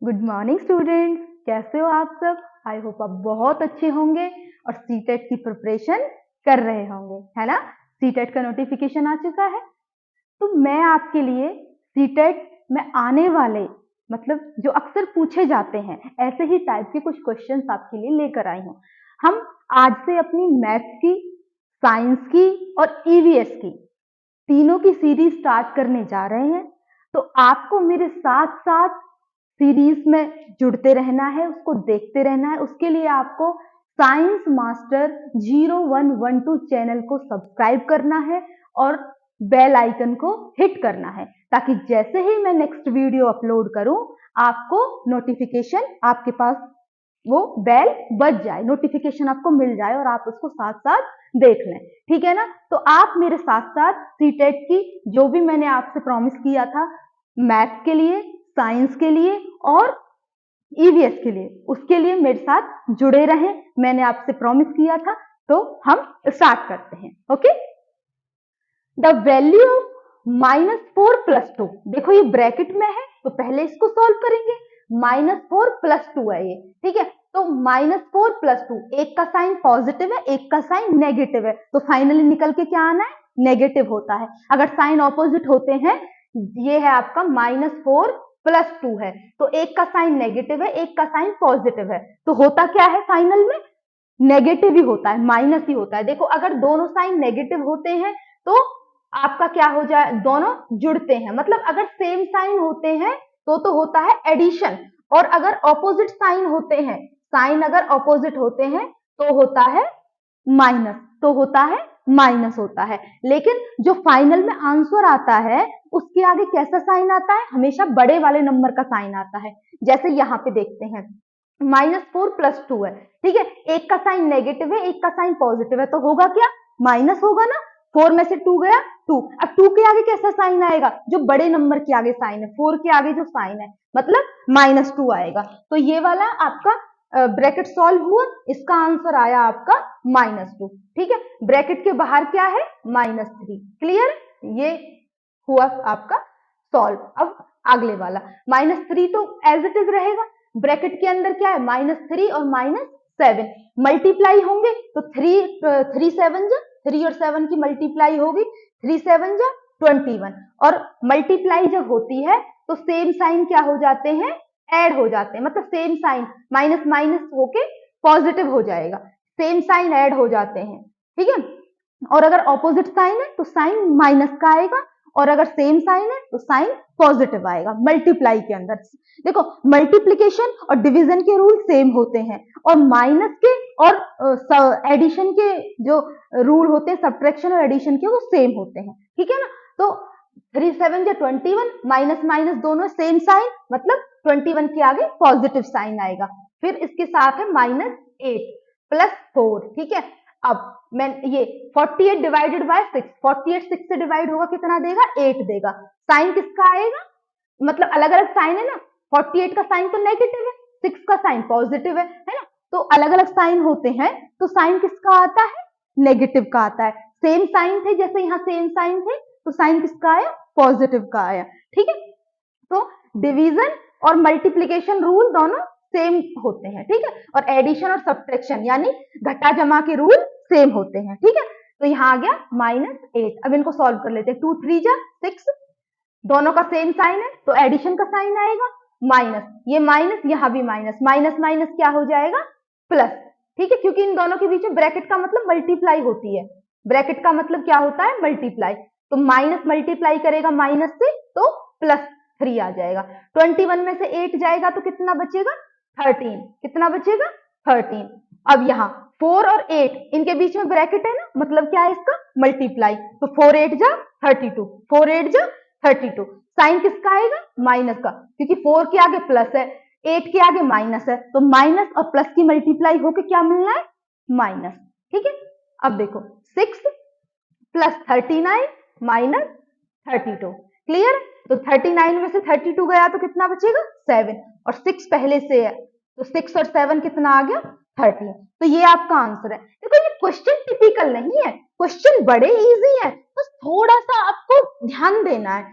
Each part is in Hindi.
गुड मॉर्निंग स्टूडेंट्स, कैसे हो आप सब। आई होप आप बहुत अच्छे होंगे और सीटेट की प्रिपरेशन कर रहे होंगे, है ना। सीटेट का नोटिफिकेशन आ चुका है, तो मैं आपके लिए सीटेट में आने वाले मतलब जो अक्सर पूछे जाते हैं ऐसे ही टाइप के कुछ क्वेश्चंस आपके लिए लेकर आई हूँ। हम आज से अपनी मैथ्स की, साइंस की और ईवीएस की तीनों की सीरीज स्टार्ट करने जा रहे हैं। तो आपको मेरे साथ साथ सीरीज में जुड़ते रहना है, उसको देखते रहना है। उसके लिए आपको साइंस मास्टर 0112 चैनल को सब्सक्राइब करना है और बेल आइकन को हिट करना है, ताकि जैसे ही मैं नेक्स्ट वीडियो अपलोड करूं आपको नोटिफिकेशन आपके पास वो बेल बज जाए, नोटिफिकेशन आपको मिल जाए और आप उसको साथ साथ देख लें। ठीक है ना। तो आप मेरे साथ साथ सीटेट की जो भी मैंने आपसे प्रॉमिस किया था मैथ्स के लिए, साइंस के लिए और ईवीएस के लिए, उसके लिए मेरे साथ जुड़े रहें। मैंने आपसे प्रॉमिस किया था, तो हम स्टार्ट करते हैं। ओके। द वैल्यू ऑफ -4 + 2, देखो ये ब्रैकेट में है तो पहले इसको सॉल्व करेंगे। -4 + 2 है ये, ठीक है। तो -4 + 2, एक का साइन पॉजिटिव है, एक का साइन नेगेटिव है, तो फाइनली निकल के क्या आना है, नेगेटिव होता है। अगर साइन ऑपोजिट होते हैं, ये है आपका -4 + 2 है, तो एक का साइन नेगेटिव है, एक का साइन पॉजिटिव है, तो होता क्या है फाइनल में, नेगेटिव ही होता है, माइनस ही होता है। देखो अगर दोनों साइन नेगेटिव होते हैं तो आपका क्या हो जाए, दोनों जुड़ते हैं, मतलब अगर सेम साइन होते हैं तो होता है एडिशन, और अगर ऑपोजिट साइन होते हैं, साइन अगर ऑपोजिट होते हैं तो होता है माइनस, माइनस होता है। लेकिन जो फाइनल में आंसर आता है उसके आगे कैसा साइन आता है, हमेशा बड़े वाले नंबर का साइन आता है। जैसे यहाँ पे देखते हैं -4 + 2 है, ठीक है, एक का साइन नेगेटिव है, एक का साइन पॉजिटिव है, तो होगा क्या, माइनस होगा ना। 4 में से 2 गया 2, अब 2 के आगे कैसा साइन आएगा, जो बड़े नंबर के आगे साइन है, 4 के आगे जो साइन है, मतलब -2 आएगा। तो ये वाला आपका ब्रैकेट सॉल्व हुआ, इसका आंसर आया आपका -2, ठीक है। ब्रैकेट के बाहर क्या है, -3, क्लियर। ये हुआ आपका सॉल्व। अब अगले वाला -3 तो एज इट इज रहेगा, ब्रैकेट के अंदर क्या है, -3 और -7 मल्टीप्लाई होंगे, तो 3 7 जा 3 और 7 की मल्टीप्लाई होगी, 3 7 जा 21, और मल्टीप्लाई जब होती है तो सेम साइन क्या हो जाते हैं, ऐड हो जाते हैं, मतलब सेम साइन माइनस माइनस होके पॉजिटिव हो जाएगा, सेम साइन ऐड हो जाते हैं, ठीक है। और अगर ऑपोजिट साइन है तो साइन माइनस का आएगा, और अगर सेम साइन है तो साइन पॉजिटिव आएगा मल्टीप्लाई के अंदर। देखो मल्टीप्लिकेशन और डिवीजन के रूल सेम होते हैं, और माइनस के और एडिशन के जो रूल होते हैं, सब्ट्रैक्शन और एडिशन के, वो सेम होते हैं, ठीक है ना। तो 3 7 या 21, माइनस माइनस दोनों सेम साइन, मतलब 21 के आगे पॉजिटिव साइन आएगा। फिर इसके साथ है -8 + 4, ठीक है। अब मैं ये 48 डिवाइडेड बाय 6, 48 6 से डिवाइड होगा कितना देगा, 8 देगा। साइन किसका आएगा, मतलब अलग अलग साइन है ना, 48 का साइन तो नेगेटिव है, 6 का साइन पॉजिटिव है ना। तो अलग अलग साइन होते हैं तो साइन किसका आता है, नेगेटिव का आता है। सेम साइन थे, जैसे यहाँ सेम साइन थे, तो साइन किसका आया, पॉजिटिव का आया, ठीक है। तो डिवीजन और मल्टीप्लीकेशन रूल दोनों सेम होते हैं, ठीक है, और एडिशन और सब्ट्रैक्शन यानी घटा जमा के रूल सेम होते हैं, ठीक है। तो यहाँ आ गया -8। अब इनको सॉल्व कर लेते हैं, 2 3 जा 6, दोनों का सेम साइन है तो एडिशन का साइन आएगा, माइनस, ये माइनस, यहाँ भी माइनस, माइनस माइनस क्या हो जाएगा, प्लस, ठीक है, क्योंकि इन दोनों के बीच में ब्रैकेट का मतलब मल्टीप्लाई होती है, ब्रैकेट का मतलब क्या होता है, मल्टीप्लाई। तो माइनस मल्टीप्लाई करेगा माइनस से तो +3 आ जाएगा। 21 में से 8 जाएगा तो कितना बचेगा, 13, कितना बचेगा, 13। अब यहाँ 4 और 8 इनके बीच में ब्रैकेट है ना, मतलब क्या है इसका, मल्टीप्लाई, तो 4 8 जा 32, 4 8 जा 32, साइन किसका आएगा, माइनस का, क्योंकि 4 के आगे प्लस है, 8 के आगे माइनस है, तो माइनस और प्लस की मल्टीप्लाई होके क्या मिलना है, माइनस, ठीक है। अब देखो 6 + 39 - 32, क्लियर। तो 39 में से 32 गया तो कितना बचेगा, 7, और 6 पहले से है तो 6 और 7 कितना आ गया, 13। तो ये आपका आंसर है। देखो ये क्वेश्चन टिपिकल नहीं है, क्वेश्चन बड़े इजी है, बस थोड़ा सा आपको ध्यान देना है,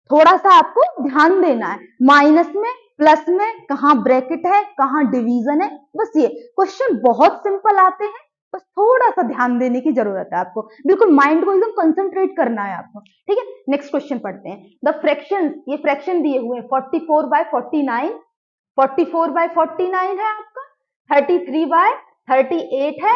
थोड़ा सा आपको ध्यान देना है। माइनस में प्लस में कहाँ ब्रैकेट है, कहाँ डिवीजन है, बस ये क्वेश्चन बहुत सिंपल आते हैं, बस थोड़ा सा ध्यान देने की जरूरत है आपको, बिल्कुल माइंड को एकदम कंसंट्रेट करना है आपको, ठीक है। नेक्स्ट क्वेश्चन पढ़ते हैं। द फ्रैक्शंस, ये फ्रैक्शन दिए हुए हैं 44/49, 44/49 है आपका, 33/38 है,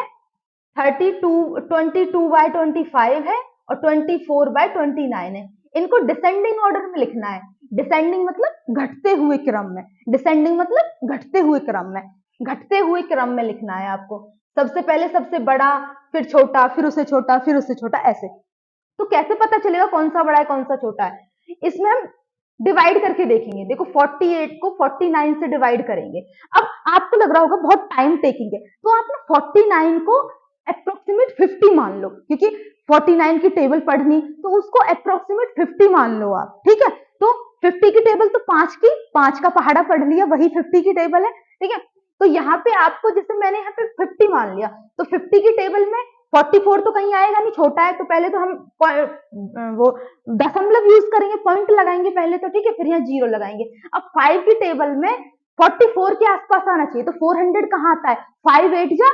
22/25 है और 24/29 है। इनको डिसेंडिंग ऑर्डर में लिखना है। डिसेंडिंग मतलब घटते हुए क्रम में, डिसेंडिंग मतलब घटते हुए क्रम में, घटते हुए क्रम में लिखना है आपको। सबसे पहले सबसे बड़ा, फिर छोटा, फिर उससे छोटा, फिर उससे छोटा, ऐसे। तो कैसे पता चलेगा कौन सा बड़ा है कौन सा छोटा है? इसमें हम डिवाइड करके देखेंगे। देखो 48 को 49 से डिवाइड करेंगे। अब आपको लग रहा होगा बहुत टाइम टेकिंग है, तो आप ना 49 को अप्रोक्सीमेट 50 मान लो, क्योंकि 49 की टेबल पढ़नी तो उसको अप्रोक्सीमेट 50 मान लो आप, ठीक है। तो 50 की टेबल तो 5 का पहाड़ा पढ़ लिया, वही 50 की टेबल है, ठीक है। तो यहाँ पे आपको, जैसे मैंने यहाँ पे 50 मान लिया, तो 50 की टेबल में 44 तो कहीं आएगा नहीं, छोटा है, तो पहले तो हम वो दशमलव यूज करेंगे, पॉइंट लगाएंगे पहले तो, ठीक है, फिर यहाँ 0 लगाएंगे। अब 5 की टेबल में 44 के आसपास आना चाहिए, तो 400 कहाँ आता है? 5 8 जा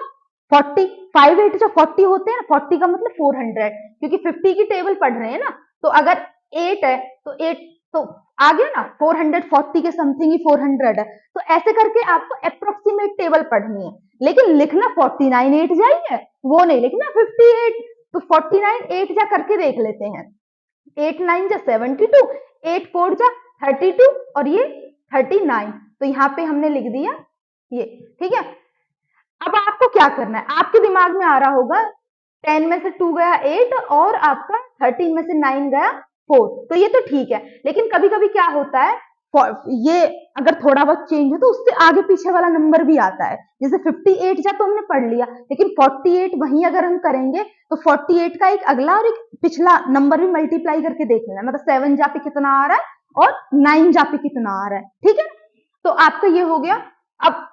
40, 5 8 जा 40 होते हैं ना, 40 का मतलब 400, क्योंकि 50 की टेबल पढ़ रहे हैं ना, तो अगर 8 है तो 8 तो आ गया ना, 440 के समथिंग ही 400 है। तो ऐसे करके आपको अप्रोक्सीमेट टेबल पढ़नी है, लेकिन लिखना 49 8 जा ही है, वो नहीं लिखना 58। तो 49 8 जा करके देख लेते हैं। 8 9 जा 72, 8 4 जा 32 और ये 39। तो यहाँ पे हमने लिख दिया ये, ठीक है। अब आपको क्या करना है, आपके दिमाग में आ रहा होगा 10 में से 2 गया 8 और आपका 13 में से 9 गया 4, तो ये तो ठीक है। लेकिन कभी कभी क्या होता है, ये अगर थोड़ा बहुत चेंज हो तो उससे आगे पीछे वाला नंबर भी आता है। जैसे 58 जा तो हमने पढ़ लिया, लेकिन 48 वहीं अगर हम करेंगे तो 48 का एक अगला और एक पिछला नंबर भी मल्टीप्लाई करके देख लेना, मतलब 7 जा पे कितना आ रहा है और 9 जा पे कितना आ रहा है, ठीक है। तो आपका ये हो गया। अब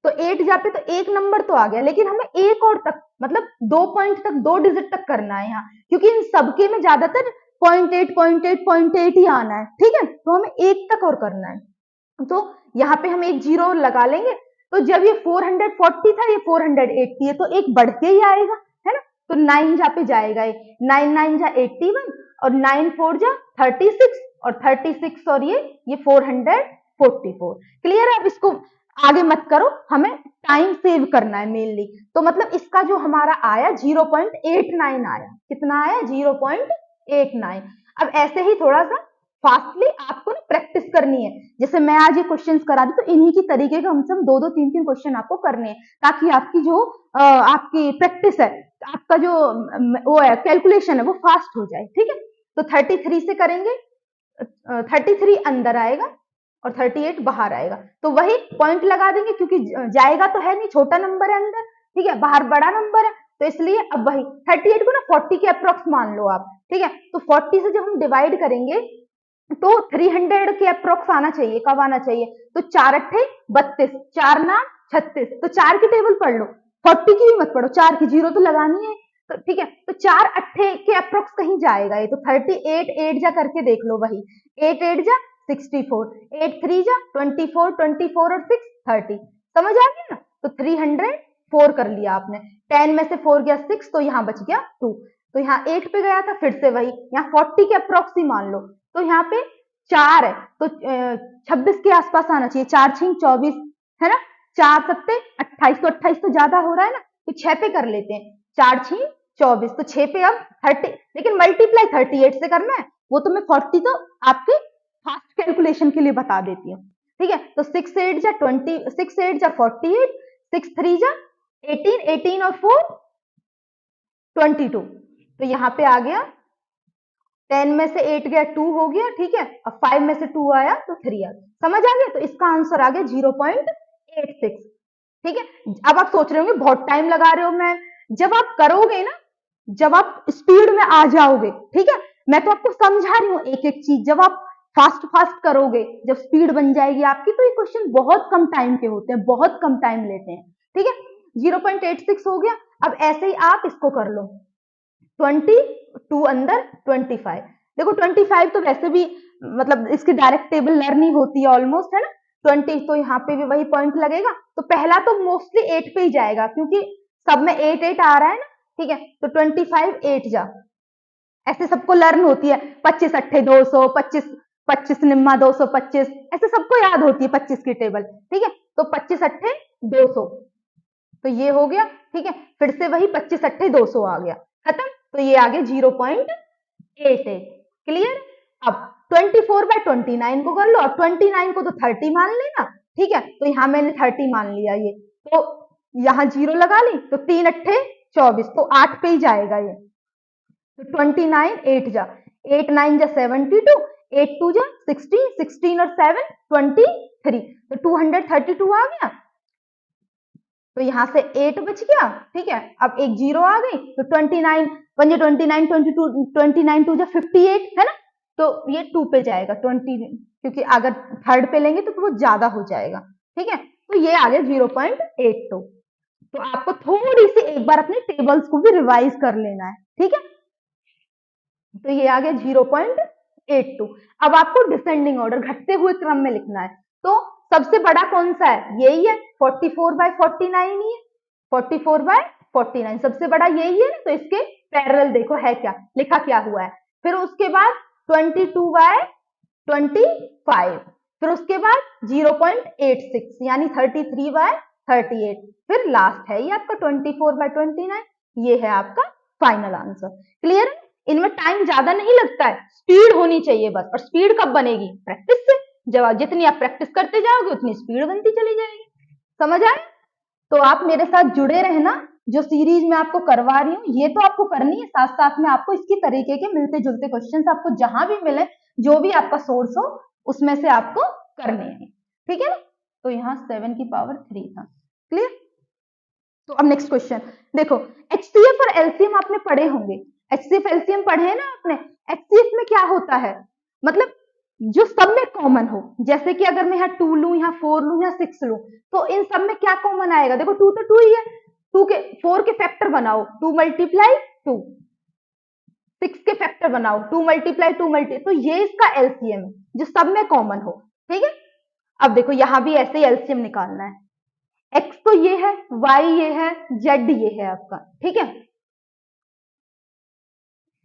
तो 8 जा पे तो एक नंबर तो आ गया, लेकिन हमें एक और तक, मतलब 2 पॉइंट तक, 2 डिजिट तक करना है यहाँ, क्योंकि इन सबके में ज्यादातर 0.8 ही आना है, ठीक है। तो हमें एक तक और करना है, तो यहाँ पे हम एक 0 लगा लेंगे। तो जब ये 440 था, ये 480 है, तो एक बढ़ के ही आएगा, है ना। तो 9 जा पे जाएगा, 9 9 जा 81 और 9 4 जा 36 और 36 और ये 444। क्लियर है? अब इसको आगे मत करो, हमें टाइम सेव करना है मेनली। तो मतलब इसका जो हमारा आया 0.89 आया, कितना आया? 0.89। अब ऐसे ही थोड़ा सा फास्टली आपको ना प्रैक्टिस करनी है। जैसे मैं आज ये क्वेश्चंस करा दी, तो इन्हीं की तरीके के कम से कम 2 3 3 क्वेश्चन आपको करने हैं, ताकि आपकी जो आपकी प्रैक्टिस है, आपका जो वो है कैलकुलेशन है, वो फास्ट हो जाए, ठीक है। तो 33 से करेंगे, 33 अंदर आएगा और 38 बाहर आएगा, तो वही पॉइंट लगा देंगे, क्योंकि जाएगा तो है नहीं, छोटा नंबर है अंदर, ठीक है, बाहर बड़ा नंबर है, तो इसलिए अब वही 38 को ना 40 के अप्रोक्स मान लो आप, ठीक है। तो 40 से जब हम डिवाइड करेंगे तो 300 के अप्रोक्स आना चाहिए। कब आना चाहिए? तो 4 अट्ठे 32, 4 9 36, तो 4 की टेबल पढ़ लो, 40 की भी मत पढ़ो, 4 की 0 तो लगानी है, तो ठीक है। तो 4 अट्ठे के अप्रोक्स कहीं जाएगा ये, तो 38 8 जा करके देख लो, वही 8 8 जा 64, 8 3 जा 24, 24 और 6 30, समझ आ गया ना। तो 304 कर लिया आपने, 10 में से 4 गया 6, तो यहाँ बच गया 2, तो यहाँ 8 पे गया था, फिर से वही यहाँ 40 के अप्रोक्स ही मान लो। तो यहाँ पे 4 है, तो 26 के आसपास आना चाहिए, 4 6 24, है ना, 4 7 28, तो 28 तो ज्यादा हो रहा है ना, तो 6 पे कर लेते हैं, 4 6 24, तो 6 पे अब 30, लेकिन मल्टीप्लाई 38 से करना है, वो तो मैं 40 तो आपके फास्ट कैलकुलेशन के लिए बता देती हूँ, ठीक है। तो 6 8 जा 20, 6 8 जा 48, 6 3 जा 18, 18 और 4 22, तो यहाँ पे आ गया 10 में से 8 गया 2 हो गया, ठीक है। अब 5 में से 2 आया तो 3 आ गया, समझ आ गया। तो इसका आंसर आ गया 0.86, ठीक है। अब आप सोच रहे होंगे बहुत टाइम लगा रहे हो मैम, जब आप करोगे ना, जब आप स्पीड में आ जाओगे, ठीक है, मैं तो आपको समझा रही हूँ एक एक चीज, जब आप फास्ट फास्ट करोगे, जब स्पीड बन जाएगी आपकी, तो ये क्वेश्चन बहुत कम टाइम के होते हैं, बहुत कम टाइम लेते हैं, ठीक है। 0.86 हो गया। अब ऐसे ही आप इसको कर लो, 22 अंदर 25, देखो 25 तो वैसे भी मतलब इसकी डायरेक्ट टेबल लर्न ही होती है ऑलमोस्ट, है ना। 20, तो यहाँ पे भी वही पॉइंट लगेगा। तो पहला तो मोस्टली 8 पे ही जाएगा क्योंकि सब में 8 8 आ रहा है ना, ठीक है। तो 25 8 जा, ऐसे सबको लर्न होती है। 25 अट्ठे 200, 25 25 निम्मा 225, ऐसे सबको याद होती है 25 की टेबल, ठीक है। तो 25 अट्ठे 200, तो ये हो गया, ठीक है। फिर से वही 25 अट्ठे 200 आ गया, खत्म। तो ये आ गया 0.88, क्लियर। अब 24/29 को कर लो, अब 29 को तो 30 मान लेना, ठीक है। तो यहाँ मैंने 30 मान लिया, ये तो यहाँ 0 लगा ली, तो 3 अट्ठे 24, तो 8 पे ही जाएगा ये। तो 29 8 जा, 8 9 जा 72, 8 2 जा 16, 16 और 7 23, तो 232 आ गया। तो यहाँ से 8 बच गया, ठीक है। अब एक 0 आ गई, तो 29 1 जा 29, 22 29 2 जा 58, है ना। तो ये 2 पे जाएगा 20, क्योंकि अगर थर्ड पे लेंगे तो वो ज्यादा हो जाएगा, ठीक है। तो ये आ गया 0.82। तो आपको थोड़ी सी एक बार अपने टेबल्स को भी रिवाइज कर लेना है, ठीक है। तो ये आ गया 0.82। अब आपको डिसेंडिंग ऑर्डर, घटते हुए क्रम में लिखना है। तो सबसे बड़ा कौन सा है, यही है, 44/49 ही है, 44/49 सबसे बड़ा यही है। तो इसके पैरेलल देखो है क्या, लिखा क्या हुआ है। फिर उसके बाद 22/25, फिर उसके बाद 0.86 यानी 33/38, फिर लास्ट है ये आपका 24/29, ये है आपका फाइनल आंसर, क्लियर है। इनमें टाइम ज्यादा नहीं लगता है, स्पीड होनी चाहिए बस। और स्पीड कब बनेगी, प्रैक्टिस से। जब जितनी आप प्रैक्टिस करते जाओगे उतनी स्पीड बनती चली जाएगी, समझ आए। तो आप मेरे साथ जुड़े रहना, जो सीरीज में आपको करवा रही हूँ ये तो आपको करनी है, साथ साथ में आपको इसकी तरीके के मिलते जुलते क्वेश्चंस आपको जहां भी मिले, जो भी आपका सोर्स हो उसमें से आपको करने हैं, ठीक है ना। तो यहाँ 7 की पावर 3 था, क्लियर। तो अब नेक्स्ट क्वेश्चन देखो, एचसीएफ और एलसीएम आपने पढ़े होंगे, एचसीएफ एलसीएम पढ़े हैं ना आपने। एचसीएफ में क्या होता है, मतलब जो सब में कॉमन हो, जैसे कि अगर मैं यहाँ 2 लू, यहाँ 4 लू, यहाँ 6 लू, तो इन सब में क्या कॉमन आएगा, देखो 2 तो 2 ही है, 4 के फैक्टर बनाओ 2 मल्टीप्लाई 2, 6 के फैक्टर बनाओ 2 मल्टीप्लाई 2 तो ये इसका एलसीएम है जो सब में कॉमन हो, ठीक है। अब देखो यहां भी ऐसे ही एलसीएम निकालना है, x तो ये है, y ये है, z ये है आपका, ठीक है।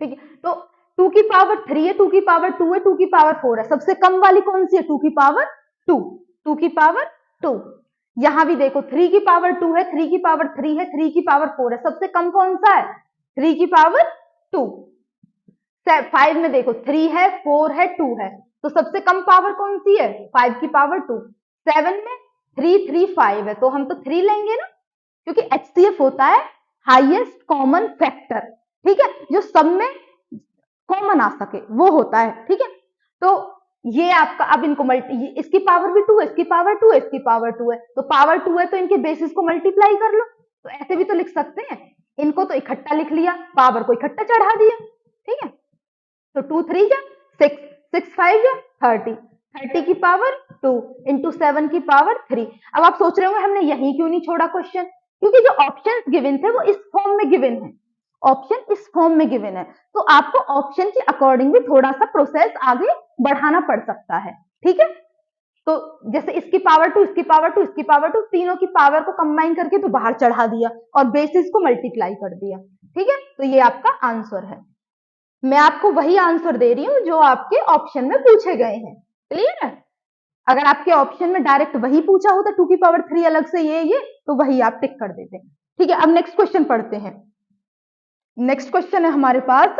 ठीक है, तो 2 की पावर 3 है, 2 की पावर 2 है, 2 की पावर 4 है, सबसे कम वाली कौन सी है, 2 की पावर 2, 2 की पावर 2। यहां भी देखो 3 की पावर 2 है, 3 की पावर 3 है, 3 की पावर 4 है, सबसे कम कौन सा है, 3 की पावर 2। 5 में देखो 3 है, 4 है, 2 है, तो सबसे कम पावर कौन सी है, 5 की पावर 2। 7 में 3 3 5 है, तो हम तो 3 लेंगे ना, क्योंकि एचसीएफ होता है हाईएस्ट कॉमन फैक्टर, ठीक है, जो सब में कॉमन आ सके वो होता है, ठीक है। तो ये आपका, अब इनको इसकी पावर भी 2 है, इसकी पावर 2 है, इसकी पावर 2 है, तो पावर 2 है तो इनके बेसिस को मल्टीप्लाई कर लो। तो ऐसे भी तो लिख सकते हैं, इनको तो इकट्ठा लिख लिया, पावर को इकट्ठा चढ़ा दिया, ठीक है। तो 2 3 जा 6, 6 5 जा 30, 30 की पावर 2 इंटू 7 की पावर 3। अब आप सोच रहे होंगे हमने यही क्यों नहीं छोड़ा क्वेश्चन, क्योंकि जो ऑप्शंस गिवन थे वो इस फॉर्म में गिवन है, ऑप्शन इस फॉर्म में गिवन है, तो आपको ऑप्शन के अकॉर्डिंग भी थोड़ा सा प्रोसेस आगे बढ़ाना पड़ सकता है, ठीक है। तो जैसे इसकी पावर 2, इसकी पावर 2, इसकी पावर 2, तीनों की पावर को कंबाइन करके तो बाहर चढ़ा दिया और बेसिस को मल्टीप्लाई कर दिया, ठीक है। तो ये आपका आंसर है, मैं आपको वही आंसर दे रही हूं जो आपके ऑप्शन में पूछे गए हैं, क्लियर है। अगर आपके ऑप्शन में डायरेक्ट वही पूछा होता 2 की पावर 3 अलग से ये तो वही आप टिक कर देते, ठीक है। अब नेक्स्ट क्वेश्चन पढ़ते हैं। नेक्स्ट क्वेश्चन है हमारे पास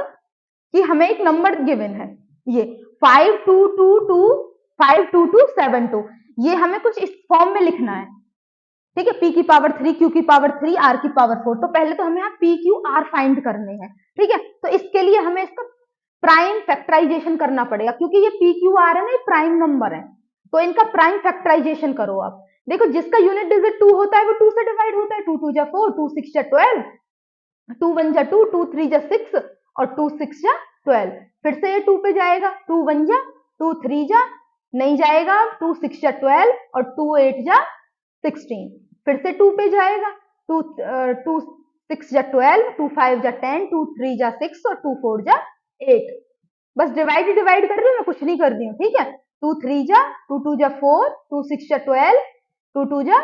कि हमें एक नंबर गिवन है, ये 52225272, ये हमें कुछ इस फॉर्म में लिखना है, ठीक है। p की पावर 3, q की पावर 3, r की पावर 4। तो पहले तो हमें यहाँ p q r फाइंड करने हैं, ठीक है। तो इसके लिए हमें इसका प्राइम फैक्टराइजेशन करना पड़ेगा, क्योंकि ये p q r है ना, ये प्राइम नंबर है, तो इनका प्राइम फैक्टराइजेशन करो आप। देखो जिसका यूनिट डिजिट 2 होता है वो 2 से डिवाइड होता है, 2 2 जा 4, 2 6 जा 12, 2 1 जा 2, 2 3 जा 6 और 2 6 जा 12। फिर से ये 2 पे जाएगा, 2 1 जा, 2 3 जा, नहीं जाएगा, 2 6 जा 12 और 2 8 जा 16। फिर से 2 पे जाएगा, 2 6 जा 12, 2 5 जा 10, 2 3 जा 6 और 2 4 जा 8। बस डिवाइड कर रही हूँ मैं, कुछ नहीं कर रही हूँ, ठीक है। 2 3 जा 2 2 जा 4, 2 6 जा 12, 2 2 जा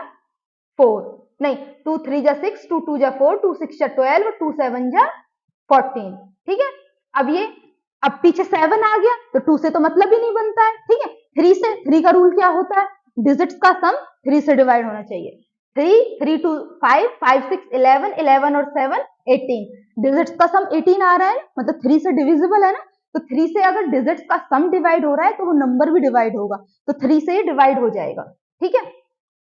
4, नहीं 2 3 जा 6, 2 2 जा 4, 2 6 जा 12 और 2 7 जा 14। ठीक है, अब पीछे 7 आ गया तो 2 से तो मतलब ही नहीं बनता है। ठीक है, 3 से, 3 का रूल क्या होता है, डिजिट्स का सम 3 से डिवाइड होना चाहिए। 3 3 2 5 5 6 11 11 और 7 18, डिजिट्स का सम 18 आ रहा है, मतलब 3 से डिविजिबल है ना, तो 3 से अगर डिजिट्स का सम डिवाइड हो रहा है तो वो नंबर भी डिवाइड होगा, तो 3 से ही डिवाइड हो जाएगा। ठीक है,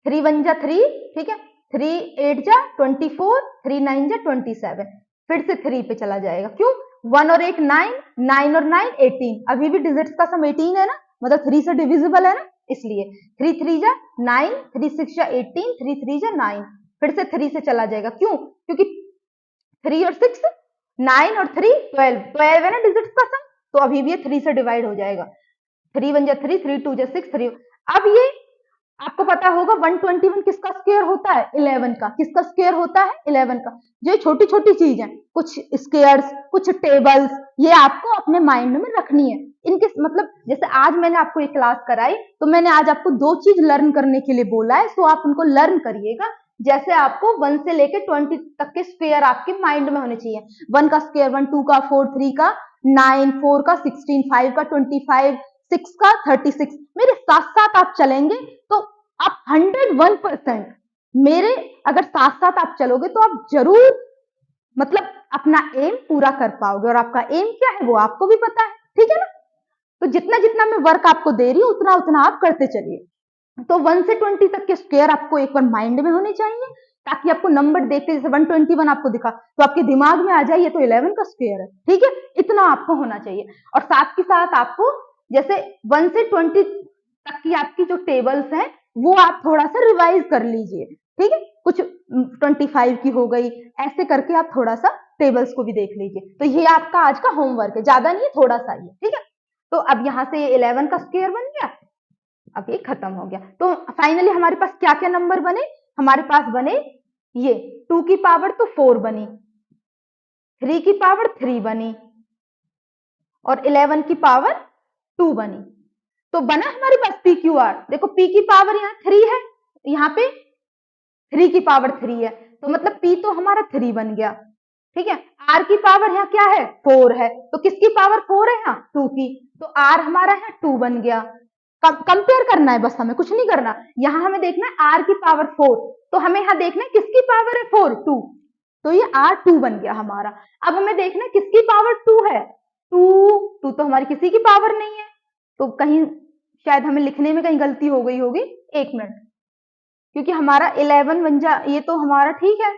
3 1 जा 3, ठीक है, 3 8 जा 24, 3 9 जा 27, फिर से 3 पे चला जाएगा, क्यों, 1 और 8 9, 9 और 9 18, अभी भी डिजिट्स का सम 18 है ना, मतलब 3 से डिविजिबल है ना, इसलिए 3 3 जा 9, 3 6 जा 18, 3 3 जा 9, फिर से 3 से चला जाएगा, क्यों, क्योंकि 3 और 6 9 और 3 12, 12 है ना डिजिट्स का सम, तो अभी भी ये 3 से डिवाइड हो जाएगा। 3 1 जा 3, 3 2 जा 6, 3, अब ये आपको पता होगा 121 किसका स्क्वायर होता है, 11 का। किसका स्क्वायर होता है, 11 का। जो छोटी छोटी चीज है, कुछ स्क्वायर्स, कुछ टेबल्स, ये आपको अपने माइंड में रखनी है। इनके मतलब जैसे आज मैंने आपको ये क्लास कराई, तो मैंने आज आपको 2 चीज लर्न करने के लिए बोला है, तो आप उनको लर्न करिएगा। जैसे आपको 1 से लेके 20 तक के स्क्वायर आपके माइंड में होने चाहिए। 1 का स्क्वायर 1, 2 का 4, 3 का 9, 4 का 16, 5 का 25, 6 का 36, मेरे साथ साथ आप चलेंगे तो आप 101% मेरे अगर साथ साथ आप चलोगे तो आप जरूर मतलब अपना एम पूरा कर पाओगे, और आपका एम क्या है वो आपको भी पता है। ठीक है ना, तो जितना जितना मैं वर्क आपको दे रही हूँ उतना उतना आप करते चलिए। तो 1 से 20 तक के स्क्वायर आपको एक बार माइंड में होने चाहिए, ताकि आपको नंबर देखते, जैसे 121 आपको दिखा तो आपके दिमाग में आ जाए ये तो 11 का स्क्वायर है। ठीक है, इतना आपको होना चाहिए। और साथ के साथ आपको जैसे 1 से 20 तक की आपकी जो टेबल्स हैं वो आप थोड़ा सा रिवाइज कर लीजिए। ठीक है, कुछ 25 की हो गई, ऐसे करके आप थोड़ा सा टेबल्स को भी देख लीजिए। तो ये आपका आज का होमवर्क है, ज्यादा नहीं है, थोड़ा सा ही है। ठीक है, तो अब यहाँ से 11 का स्क्वायर बन गया, अब ये खत्म हो गया। तो फाइनली हमारे पास क्या क्या नंबर बने, हमारे पास बने ये 2 की पावर तो 4 बनी, 3 की पावर 3 बनी, और 11 की पावर 2 बनी। तो बना हमारे पास पी क्यू आर। देखो पी की पावर यहाँ 3 है, यहाँ पे 3 की पावर 3 है, तो मतलब पी तो हमारा 3 बन गया। ठीक है, आर की पावर यहाँ क्या है, 4 है, तो किसकी पावर 4 है यहाँ, 2 की, तो आर हमारा यहाँ 2 बन गया। कंपेयर करना है बस, हमें कुछ नहीं करना। यहाँ हमें देखना है आर की पावर 4, तो हमें यहाँ देखना है किसकी पावर है 4, 2, तो ये आर 2 बन गया हमारा। अब हमें देखना है किसकी पावर 2 है, 2 तो हमारी किसी की पावर नहीं है, तो कहीं शायद हमें लिखने में कहीं गलती हो गई होगी, 1 मिनट, क्योंकि हमारा 11 बन जा, ये तो हमारा ठीक है,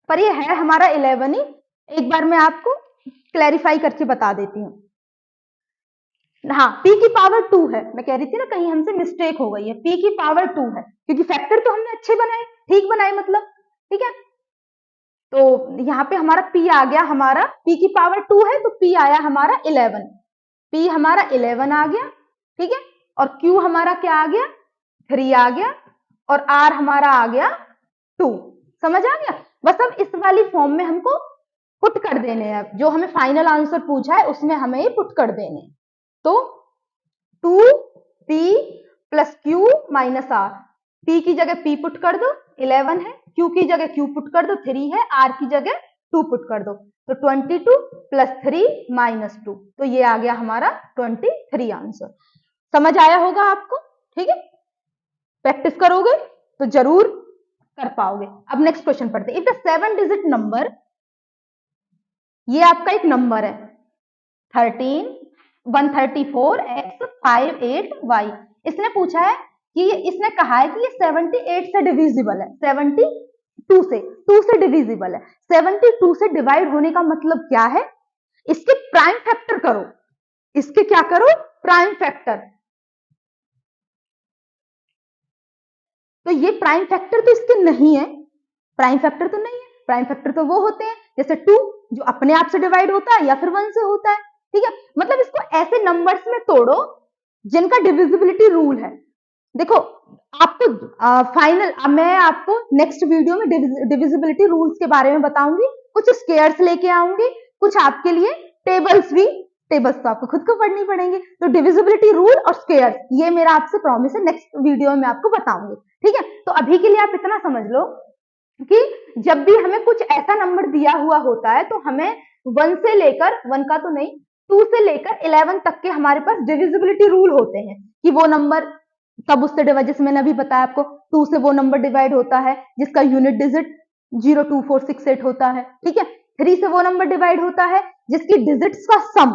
पर ये है हमारा 11 ही। एक बार मैं आपको क्लैरिफाई करके बता देती हूँ। हाँ, p की पावर 2 है, मैं कह रही थी ना कहीं हमसे मिस्टेक हो गई है, p की पावर 2 है, क्योंकि फैक्टर तो हमने अच्छे बनाए, ठीक बनाए मतलब। ठीक है, तो यहाँ पे हमारा p आ गया, हमारा p की पावर 2 है तो p आया हमारा 11, p हमारा 11 आ गया। ठीक है, और q हमारा क्या आ गया, 3 आ गया, और r हमारा आ गया 2। समझ आ गया, बस अब इस वाली फॉर्म में हमको पुट कर देने हैं, जो हमें फाइनल आंसर पूछा है उसमें हमें ये पुट कर देने। तो 2p plus q minus r, p की जगह p पुट कर दो, 11 है, q की जगह q पुट कर दो, 3 है, r की जगह 2 पुट कर दो, तो 22 प्लस 3 माइनस 2, तो ये आ गया हमारा 23 आंसर। समझ आया होगा आपको। ठीक है, प्रैक्टिस करोगे तो जरूर कर पाओगे। अब नेक्स्ट क्वेश्चन पढ़ते हैं। इफ द 7 डिजिट नंबर, ये आपका एक नंबर है 13 134 x 58 y, इसने पूछा है कि इसने कहा है कि ये 78 से डिविजिबल है, 72 से, 2 से डिविजिबल है। 72 से डिवाइड होने का मतलब क्या है, इसके प्राइम फैक्टर करो, इसके क्या करो, प्राइम फैक्टर। तो ये प्राइम फैक्टर तो इसके नहीं है, प्राइम फैक्टर तो नहीं है, प्राइम फैक्टर तो वो होते हैं जैसे 2 जो अपने आप से डिवाइड होता है या फिर 1 से होता है। ठीक है, मतलब इसको ऐसे नंबर्स में तोड़ो जिनका डिविजिबिलिटी रूल है। देखो आपको फाइनल मैं आपको नेक्स्ट वीडियो में डिविजिबिलिटी रूल्स के बारे में बताऊंगी, कुछ स्केयर्स लेके आऊंगी, कुछ आपके लिए टेबल्स भी टेबल्स तो आपको खुद को पढ़नी पड़ेंगे। तो डिविजिबिलिटी रूल और स्क्वायर, ये मेरा आपसे प्रॉमिस है, नेक्स्ट वीडियो में आपको बताऊंगी, ठीक है। तो अभी के लिए आप इतना समझ लो कि जब भी हमें कुछ ऐसा नंबर दिया हुआ होता है तो हमें 1 से लेकर 1 का तो नहीं 2 से लेकर 11 तक के हमारे पास डिविजिबिलिटी रूल होते हैं कि वो नंबर तब उससे डिवाइड, जैसे मैंने अभी बताया आपको 2 से वो नंबर डिवाइड होता है जिसका यूनिट डिजिट 02468 होता है, ठीक है। 3 से वो नंबर डिवाइड होता है जिसकी डिजिट्स का सम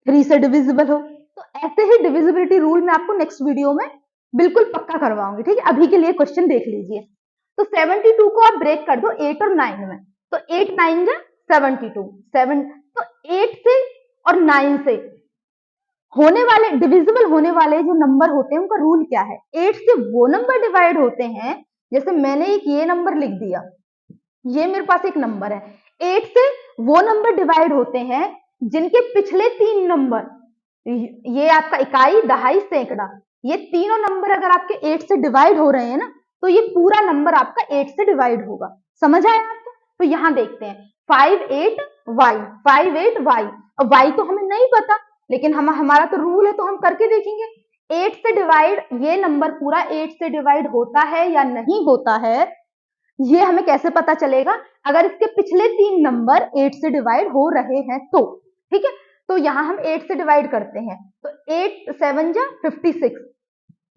3 से डिविजिबल हो। तो ऐसे ही डिविजिबिलिटी रूल मैं आपको नेक्स्ट वीडियो में बिल्कुल पक्का करवाऊंगी, ठीक है। अभी के लिए क्वेश्चन देख लीजिए। तो 72 को आप ब्रेक कर दो 8 और 9 में, तो 8 9 जा 72, 7 तो 8 से और 9 से होने वाले डिविजिबल होने वाले जो नंबर होते हैं उनका रूल क्या है। 8 से वो नंबर डिवाइड होते हैं, जैसे मैंने एक ये नंबर लिख दिया, ये मेरे पास एक नंबर है, 8 से वो नंबर डिवाइड होते हैं जिनके पिछले 3 नंबर, ये आपका इकाई, दहाई, सैकड़ा, ये तीनों नंबर अगर आपके 8 से डिवाइड हो रहे हैं ना तो ये पूरा नंबर आपका 8 से डिवाइड होगा। समझ आया आपको? तो यहां देखते हैं 58y, 58y, अब y तो हमें नहीं पता लेकिन हमारा तो रूल है तो हम करके देखेंगे। 8 से डिवाइड, ये नंबर पूरा 8 से डिवाइड होता है या नहीं होता है, ये हमें कैसे पता चलेगा? अगर इसके पिछले 3 नंबर 8 से डिवाइड हो रहे हैं तो, ठीक है। तो यहां हम 8 से डिवाइड करते हैं, तो 8 7 जा 56,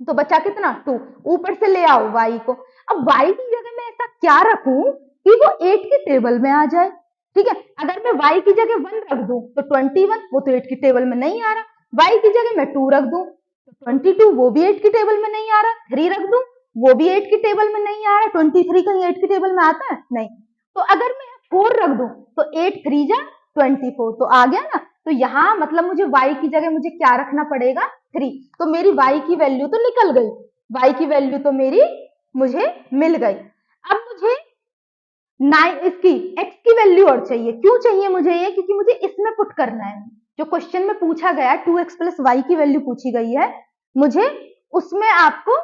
तो बचा कितना 2, ऊपर से ले आओ y को। अब y की जगह मैं ऐसा क्या रखूं कि वो 8 की टेबल में आ जाए, ठीक है। अगर मैं y की जगह 1 रख दूं तो 21, वो तो 8 की टेबल में नहीं आ रहा। y की जगह मैं 2 रख दूं तो 22, वो भी 8 की टेबल में नहीं आ रहा। 3 रख दूं, वो भी 8 की टेबल में नहीं आ रहा। 23 कहीं 8 की टेबल में आता है? नहीं। तो अगर मैं 4 रख दूं तो 8 3 जा 24, तो आ गया ना। तो यहाँ मतलब मुझे y की जगह मुझे क्या रखना पड़ेगा? 3। तो मेरी y की वैल्यू तो निकल गई, y की वैल्यू तो मेरी मुझे मिल गई। अब मुझे 9 इसकी x की वैल्यू और चाहिए। क्यों चाहिए मुझे ये? क्योंकि मुझे इसमें पुट करना है। जो क्वेश्चन में पूछा गया 2x प्लस y की वैल्यू पूछी गई है, मुझे उसमें आपको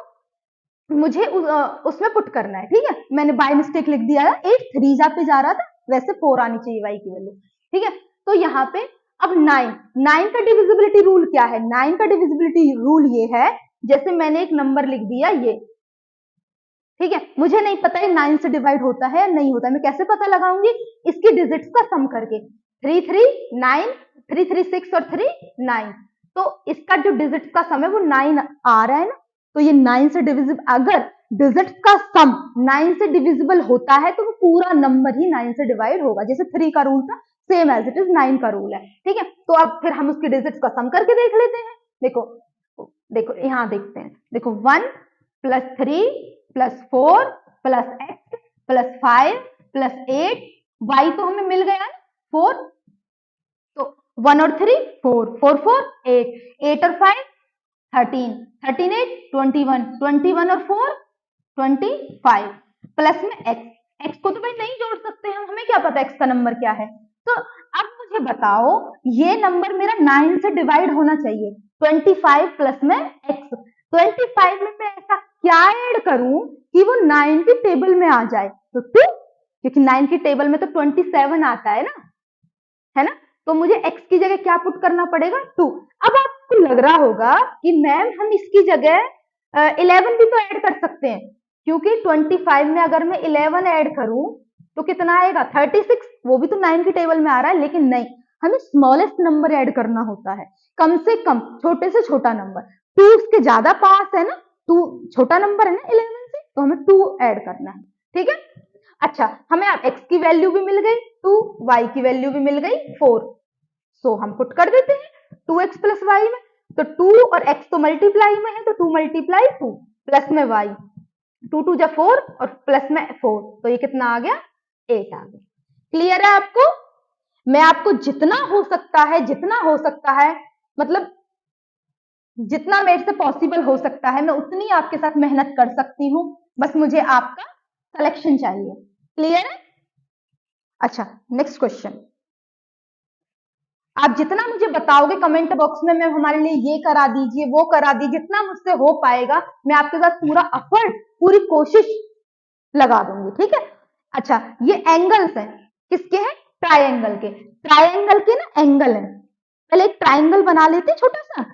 उसमें पुट करना है, ठीक है। मैंने बाय मिस्टेक लिख दिया है, 8 3 जा पे जा रहा था, वैसे 4 आनी चाहिए y की वैल्यू, ठीक है। तो यहाँ पे अब 9 का डिविजिबिलिटी रूल क्या है? 9 का डिविजिबिलिटी रूल ये है, जैसे मैंने एक नंबर लिख दिया ये, ठीक है। मुझे नहीं पता ये 9 से डिवाइड होता है या नहीं होता है, मैं कैसे पता लगाऊंगी? इसकी डिजिट्स का सम करके, 3 3 9, 3 3 6 और 3 9, तो इसका जो डिजिट्स का सम है वो 9 आ रहा है ना, तो ये 9 से डिविजिबल, अगर डिजिट्स का सम 9 से डिविजिबल होता है तो वो पूरा नंबर ही 9 से डिवाइड होगा। जैसे 3 का रूल था, सेम एज इट इज 9 का रूल है, ठीक है। तो अब फिर हम उसकी डिजिट्स का सम करके देख लेते हैं। देखो देखो यहाँ देखते हैं, देखो 1 plus 3 plus 4 plus x plus 5 plus 8, y तो हमें मिल गया ना 4, तो 1 और 3 4 4 4 8, 8 और 5 13, 13 8 21, 21 और 4 25, प्लस में x को तो भाई नहीं जोड़ सकते हम, हमें क्या पता x का नंबर क्या है। तो अब मुझे बताओ, ये नंबर मेरा 9 से डिवाइड होना चाहिए, 25 प्लस में x, 25 में मैं ऐसा क्या ऐड करूं कि वो 9 की टेबल में आ जाए? तो 2, क्योंकि 9 की टेबल में तो 27 आता है ना, तो मुझे x की जगह क्या पुट करना पड़ेगा? 2। अब आपको लग रहा होगा कि मैम हम इसकी जगह 11 भी तो ऐड कर सकते हैं, क्योंकि 25 में अगर मैं 11 ऐड करूं तो कितना आएगा? 36, वो भी तो 9 की टेबल में आ रहा है। लेकिन नहीं, हमें स्मॉलेस्ट नंबर ऐड करना होता है, कम से कम छोटे से छोटा नंबर। 2 उसके ज्यादा पास है ना, 2 छोटा नंबर है ना 11 से, तो हमें 2 ऐड करना है, ठीक है। अच्छा, हमें अब x की वैल्यू भी मिल गई 2, y की वैल्यू भी मिल गई 4, सो हम पुट कर देते हैं 2x प्लस y में, तो 2 और x तो मल्टीप्लाई में है, तो 2 मल्टीप्लाई 2 प्लस में y, 2 2 जा 4 और प्लस में 4, तो ये कितना आ गया? 8 आ गया। क्लियर है आपको? मैं आपको जितना हो सकता है मतलब जितना मेरे से पॉसिबल हो सकता है मैं उतनी आपके साथ मेहनत कर सकती हूँ, बस मुझे आपका सिलेक्शन चाहिए। क्लियर है? अच्छा, नेक्स्ट क्वेश्चन। आप जितना मुझे बताओगे कमेंट बॉक्स में, मैं हमारे लिए ये करा दीजिए, वो करा दीजिए, जितना मुझसे हो पाएगा मैं आपके साथ पूरा एफर्ट, पूरी कोशिश लगा दूंगी, ठीक है। अच्छा, ये एंगल्स हैं, किसके हैं? ट्राइंगल के। ट्राइंगल के ना एंगल है, पहले एक ट्राइंगल बना लेते छोटा सा।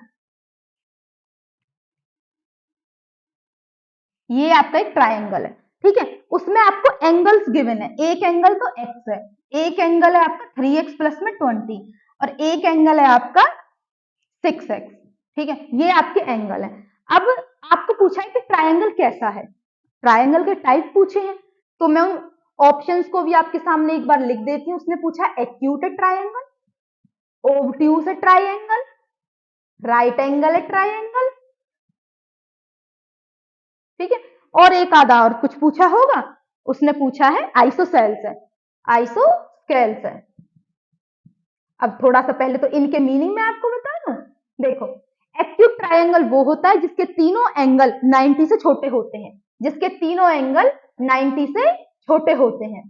ये आपका एक ट्राइंगल है, ठीक है। उसमें आपको एंगल्स गिवन है, एक एंगल तो एक्स है, एक एंगल है आपका 3x प्लस में 20 और एक एंगल है आपका 6x, ठीक है। ये आपके एंगल है। अब आपको पूछा है कि ट्राइंगल कैसा है, ट्राइंगल के टाइप पूछे हैं, तो मैं उन ऑप्शंस को भी आपके सामने एक बार लिख देती हूँ। उसने पूछा acute triangle, obtuse triangle, right angle triangle, ठीक है। और एक आधा और कुछ पूछा होगा, उसने पूछा है आइसोसेल्स है, आइसोस्केल्स है। अब थोड़ा सा पहले तो इनके मीनिंग में आपको बता दूं। देखो, एक्यूट ट्राइंगल वो होता है जिसके तीनों एंगल 90 से छोटे होते हैं, जिसके तीनों एंगल 90 से छोटे होते हैं।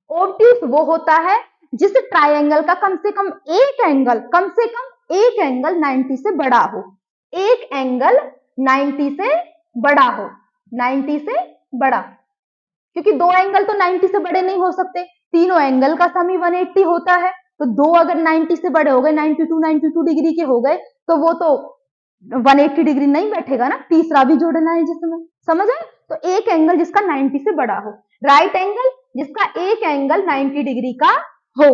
ओब्ट्यूस वो होता है जिस ट्राइंगल का कम से कम एक एंगल, कम से कम एक एंगल 90 से बड़ा हो, एक एंगल 90 से बड़ा हो, 90 से बड़ा, क्योंकि दो एंगल तो 90 से बड़े नहीं हो सकते, तीनों एंगल का सम ही 180 होता है। तो दो अगर 90 से बड़े हो गए, 92 डिग्री के हो गए, तो वो तो 180 डिग्री नहीं बैठेगा ना, तीसरा भी जोड़ना है जिसमें, समझ आए। तो एक एंगल जिसका 90 से बड़ा हो, राइट एंगल जिसका एक एंगल 90 डिग्री का हो,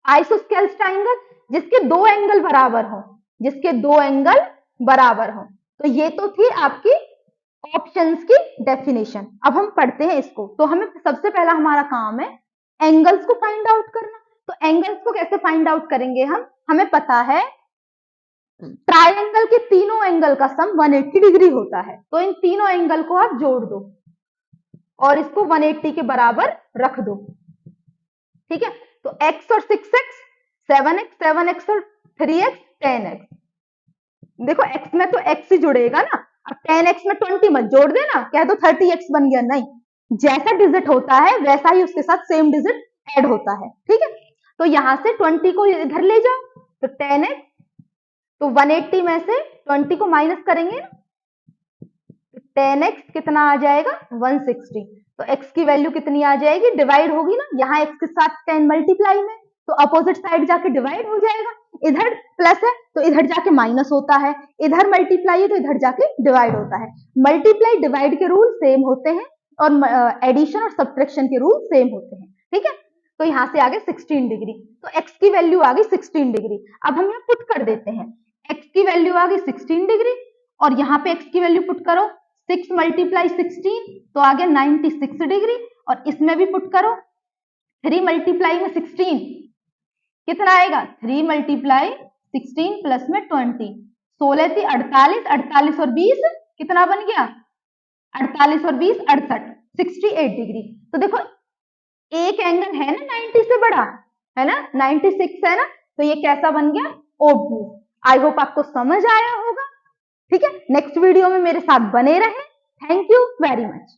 आइसोस्केल्स ट्राइंगल जिसके दो एंगल बराबर हो, जिसके दो एंगल बराबर हो। तो ये तो थी आपकी ऑप्शंस की डेफिनेशन। अब हम पढ़ते हैं इसको। तो हमें सबसे पहला हमारा काम है एंगल्स को फाइंड आउट करना। तो एंगल्स को कैसे फाइंड आउट करेंगे हम, हमें पता है ट्राइंगल के तीनों एंगल का सम 180 डिग्री होता है। तो इन तीनों एंगल को आप जोड़ दो और इसको 180 के बराबर रख दो, ठीक है। तो x और 6x, 7x, 7x और 3x, 10x। देखो x में तो x ही जुड़ेगा ना, अब 10x में 20 मत जोड़ देना, कह दो 30x बन गया, नहीं, जैसा डिजिट होता है वैसा ही उसके साथ सेम डिजिट ऐड होता है, ठीक है। तो यहां से 20 को इधर ले जाओ, तो 10x, तो 180 में से 20 को माइनस करेंगे ना, तो 10x कितना आ जाएगा 160। तो x की वैल्यू कितनी आ जाएगी, डिवाइड होगी ना, यहाँ x के साथ 10 मल्टीप्लाई में, तो अपोजिट साइड जाके डिवाइड हो जाएगा, इधर प्लस है तो इधर जाके माइनस होता है, इधर मल्टीप्लाई है तो इधर जाके डिवाइड होता है। मल्टीप्लाई डिवाइड के रूल सेम होते हैं और एडिशन और सब्ट्रैक्शन के रूल सेम होते हैं, ठीक है। तो यहाँ से आगे 16 डिग्री, तो x की वैल्यू आ गई 16 डिग्री। अब हम यहाँ पुट कर देते हैं, x की वैल्यू आ गई 16 डिग्री और यहाँ पे x की वैल्यू पुट करो, 6 मल्टीप्लाई 16 तो आ गया 96 डिग्री, और इसमें भी पुट करो, 3 मल्टीप्लाई में 16 कितना आएगा, 3 मल्टीप्लाई 16 प्लस में 20, 16 थी 48, 48 और 20 कितना बन गया, 48 और 20 68, 68 डिग्री। तो देखो एक एंगल है ना 90 से बड़ा, है ना, 96 है ना, तो ये कैसा बन गया, ओब्ट्यूज। आई होप आपको समझ आया होगा, ठीक है। नेक्स्ट वीडियो में मेरे साथ बने रहें। Thank you very much.